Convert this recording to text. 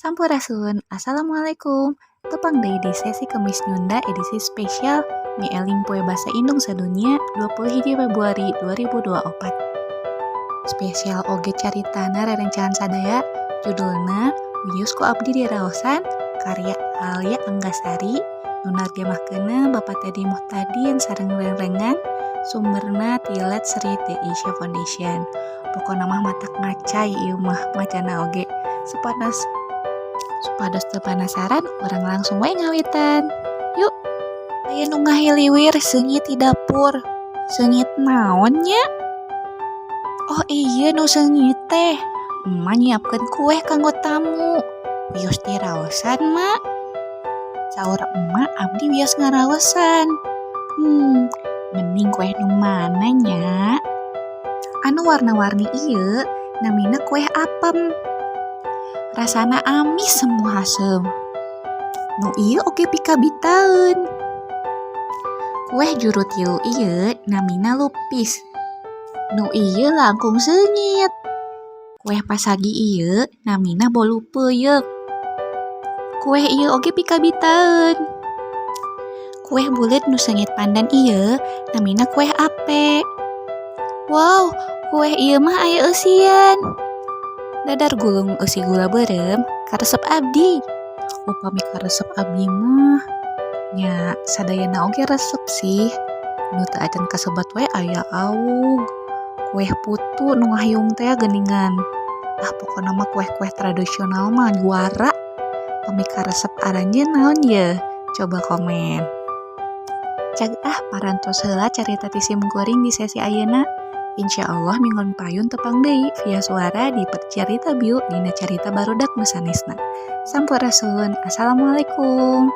Sampurasun, Assalamualaikum. Tepang deui di sesi Kemis Nyunda edisi spesial Mieling Poe Basa Indung Sadunia 21 Februari 2024. Spesial oge caritana rerencangan sadaya, judulna Wius ku Abdi Diraosan, karya Alia Anggasari, nu narjamahkeunna Bapak Teddy Muhtadin sareng rerengan, sumberna ti Let's Read The Asia Foundation. Pokona mah matak ngacai ieu mah macana oge. Supados teu penasaran, orang langsung wae ngawitan. Yuk, aya nu ngahiliwir seungit di dapur. Seungit naon nya? Oh iya nu seungit teh. Emak nyiapkeun kue kanggo tamu. Wios diraosan, Mak. Saur emak abdi wios ngaraosan. Mending kue nu mana nya? Anu warna-warni ieu namina kue apem. Rasana amis semua asem. Nu ieu oge pikabitaeun. Kue juru tilu ieu namina lupis. Nu ieu langkung seungit. Kue pasagi ieu namina bolu peuyeuk. Kue ieu oge pikabitaeun. Kue buleut nu seungit pandan ieu namina kue ape. Wow, kue ieu mah aya eusian. Dadar gulung eusi gula beureum karesep abdi. Upami karesep abdi mah nya sadayana oge resep sih. Nu teu acan kasebat wae aya aug. Kue putu nu ngahayung teh geuningan. Pokona mah kue-kue tradisional mah juara. Upami karesep aranjeun naon ye? Coba komen. Cag parantos heula carita ti Sim Kuring di sesi ayeuna. Insyaallah minggon payun tepang deui via suara di Cerita Biu dina carita barudak nu sanesna. Sampurasun. Assalamualaikum.